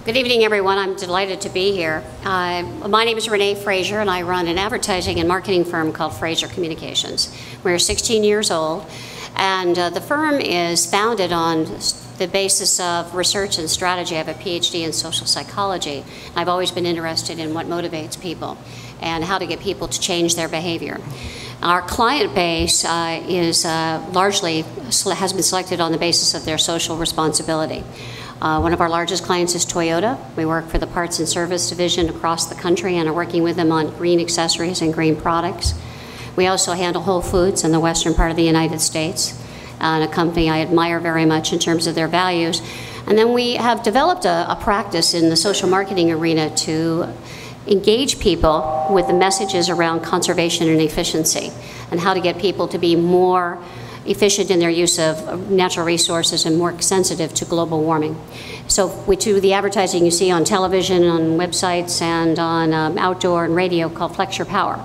Good evening, everyone. I'm delighted to be here. My name is Renee Fraser, and I run an advertising and marketing firm called Fraser Communications. We're 16 years old, and the firm is founded on the basis of research and strategy. I have a PhD in social psychology. I've always been interested in what motivates people and how to get people to change their behavior. Our client base is largely has been selected on the basis of their social responsibility. One of our largest clients is Toyota. We work for the parts and service division across the country and are working with them on green accessories and green products. We also handle Whole Foods in the western part of the United States, and a company I admire very much in terms of their values. And then we have developed a practice in the social marketing arena to engage people with the messages around conservation and efficiency and how to get people to be more efficient in their use of natural resources and more sensitive to global warming. So we do the advertising you see on television, on websites, and on outdoor and radio called Flex Your Power.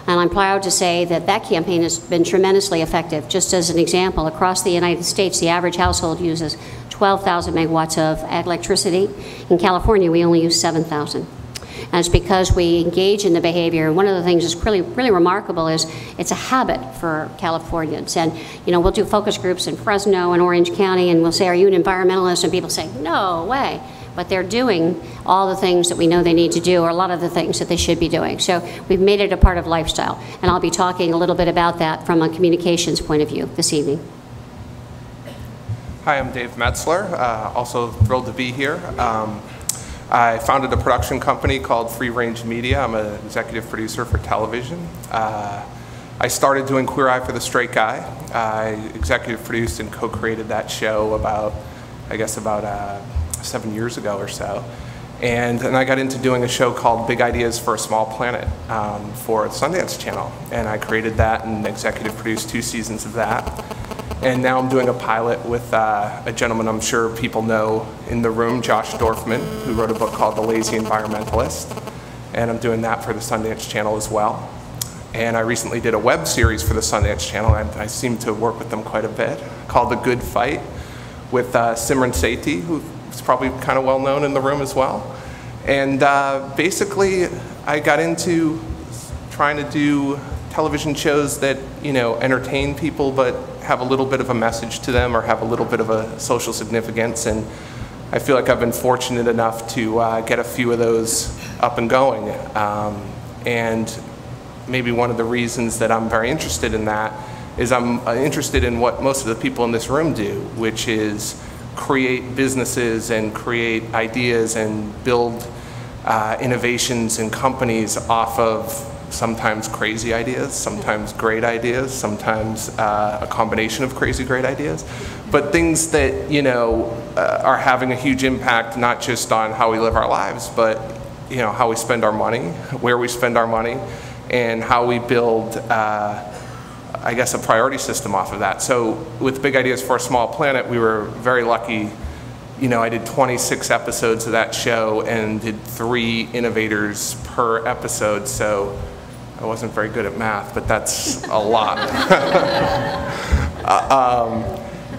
And I'm proud to say that that campaign has been tremendously effective. Just as an example, across the United States, the average household uses 12,000 megawatts of electricity. In California, we only use 7,000. And it's because we engage in the behavior. And one of the things that's really remarkable is it's a habit for Californians. And we'll do focus groups in Fresno and Orange County, and we'll say, "Are you an environmentalist?" And people say, "No way." But they're doing all the things that we know they need to do, or a lot of the things that they should be doing. So we've made it a part of lifestyle. And I'll be talking a little bit about that from a communications point of view this evening. Hi, I'm Dave Metzler, also thrilled to be here. I founded a production company called Free Range Media. I'm an executive producer for television. I started doing Queer Eye for the Straight Guy. I executive produced and co-created that show about 7 years ago or so. And then I got into doing a show called Big Ideas for a Small Planet for the Sundance Channel. And I created that and executive produced 2 seasons of that. And now I'm doing a pilot with a gentleman I'm sure people know in the room, Josh Dorfman, who wrote a book called The Lazy Environmentalist. And I'm doing that for the Sundance Channel as well. And I recently did a web series for the Sundance Channel, and I seem to work with them quite a bit, called The Good Fight, with Simran Sethi, who's probably kind of well known in the room as well. And basically, I got into trying to do television shows that entertain people but have a little bit of a message to them or have a little bit of a social significance, and I feel like I've been fortunate enough to get a few of those up and going. And maybe one of the reasons that I'm very interested in that is I'm interested in what most of the people in this room do, which is create businesses and create ideas and build innovations and companies off of sometimes crazy ideas, sometimes great ideas, sometimes a combination of crazy great ideas, but things that are having a huge impact not just on how we live our lives, but how we spend our money, where we spend our money, and how we build I guess a priority system off of that. So with Big Ideas for a Small Planet, we were very lucky. I did 26 episodes of that show and did 3 innovators per episode, so I wasn't very good at math, but that's a lot.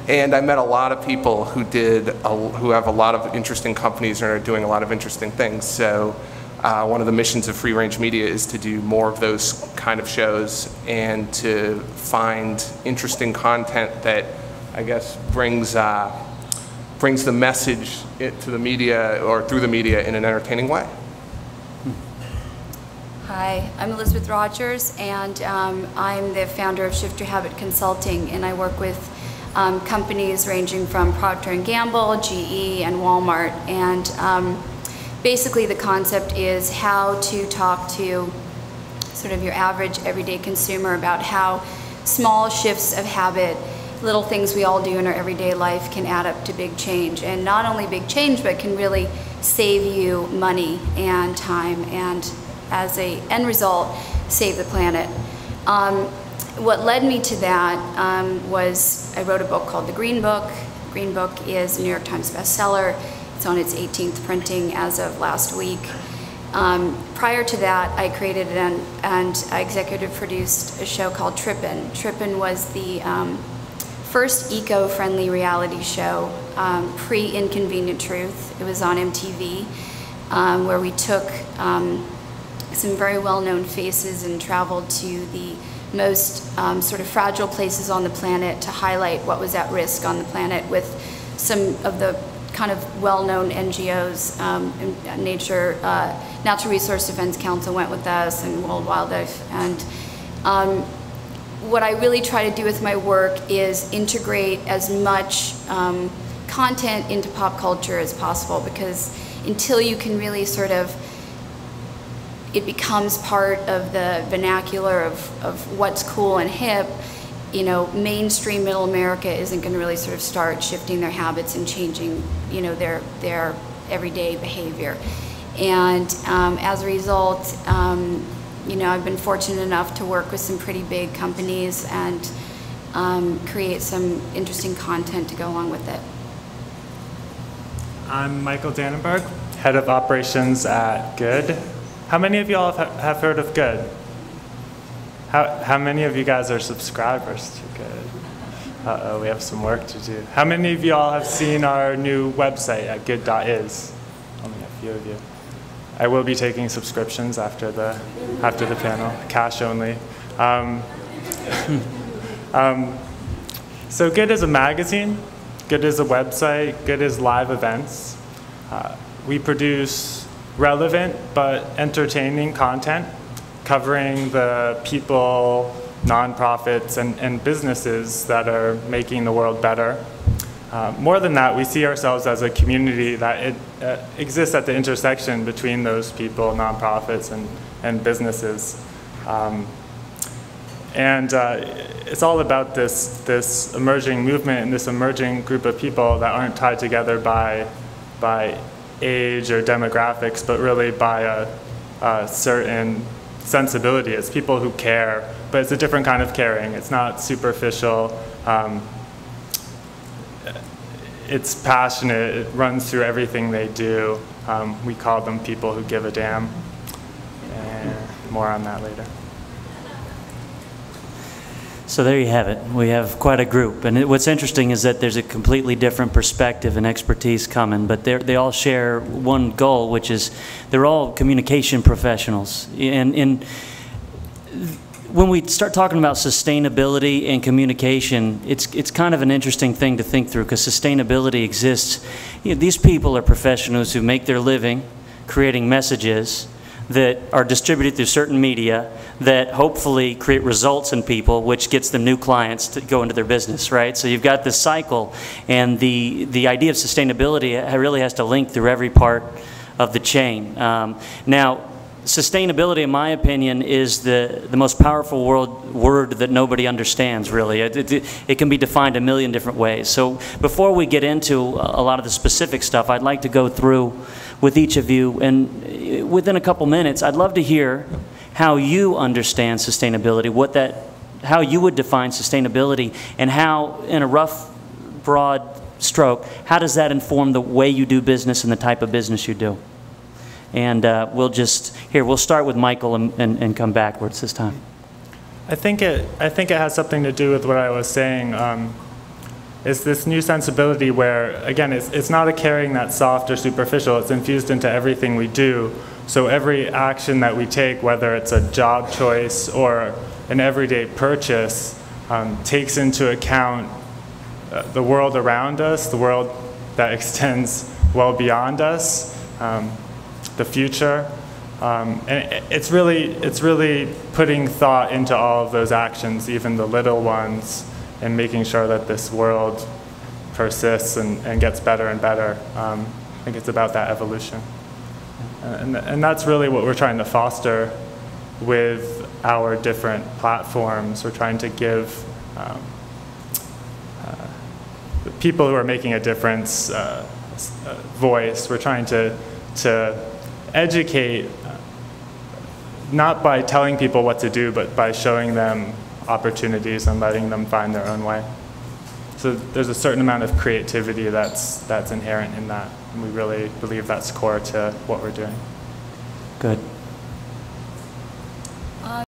And I met a lot of people who have a lot of interesting companies and are doing a lot of interesting things. So one of the missions of Free Range Media is to do more of those kind of shows and to find interesting content that I guess brings the message to the media or through the media in an entertaining way. Hi, I'm Elizabeth Rogers, and I'm the founder of Shift Your Habit Consulting, and I work with companies ranging from Procter & Gamble, GE, and Walmart. And basically the concept is how to talk to sort of your average everyday consumer about how small shifts of habit, little things we all do in our everyday life, can add up to big change. And not only big change, but can really save you money and time, and as a end result, save the planet. What led me to that was I wrote a book called The Green Book. The Green Book is a New York Times bestseller. It's on its 18th printing as of last week. Prior to that, I created and I executive produced a show called Trippin'. Trippin' was the first eco-friendly reality show, pre-Inconvenient Truth. It was on MTV, where we took some very well-known faces and traveled to the most sort of fragile places on the planet to highlight what was at risk on the planet with some of the kind of well-known NGOs. Natural Resource Defense Council went with us, and World Wildlife. And what I really try to do with my work is integrate as much content into pop culture as possible, because until you can really sort of, it becomes part of the vernacular of what's cool and hip, you know, mainstream middle America isn't going to really sort of start shifting their habits and changing, you know, their everyday behavior. And as a result, you know, I've been fortunate enough to work with some pretty big companies and create some interesting content to go along with it. I'm Michael Dannenberg, head of operations at Good. How many of you all have heard of Good? How many of you guys are subscribers to Good? Uh-oh, we have some work to do. How many of you all have seen our new website at good.is? Only a few of you. I will be taking subscriptions after the panel, cash only. So Good is a magazine, Good is a website, Good is live events. We produce relevant but entertaining content covering the people, nonprofits, and businesses that are making the world better. More than that, we see ourselves as a community that exists at the intersection between those people, nonprofits, and businesses. It's all about this emerging movement and this emerging group of people that aren't tied together by age or demographics, but really by a certain sensibility. It's people who care, but it's a different kind of caring. It's not superficial. It's passionate. It runs through everything they do. We call them people who give a damn. And more on that later. So there you have it. We have quite a group. And what's interesting is that there's a completely different perspective and expertise coming, but they all share one goal, which is they're all communication professionals. And when we start talking about sustainability and communication, it's kind of an interesting thing to think through, because sustainability exists. You know, these people are professionals who make their living creating messages that are distributed through certain media that hopefully create results in people, which gets them new clients to go into their business, right? So you've got this cycle, and the idea of sustainability really has to link through every part of the chain. Now, sustainability, in my opinion, is the most powerful word that nobody understands, really. It can be defined a million different ways. So before we get into a lot of the specific stuff, I'd like to go through with each of you, and within a couple minutes, I'd love to hear how you understand sustainability, how you would define sustainability, and how, in a rough, broad stroke, how does that inform the way you do business and the type of business you do? And we'll start with Michael and come backwards this time. I think it has something to do with what I was saying. It's this new sensibility where, again, it's not a caring that's soft or superficial. It's infused into everything we do. So every action that we take, whether it's a job choice or an everyday purchase, takes into account the world around us, the world that extends well beyond us, the future. And it's really putting thought into all of those actions, even the little ones, and making sure that this world persists and gets better and better. I think it's about that evolution. And that's really what we're trying to foster with our different platforms. We're trying to give the people who are making a difference voice. We're trying to educate, not by telling people what to do, but by showing them opportunities and letting them find their own way. So there's a certain amount of creativity that's inherent in that, and we really believe that's core to what we're doing. Good.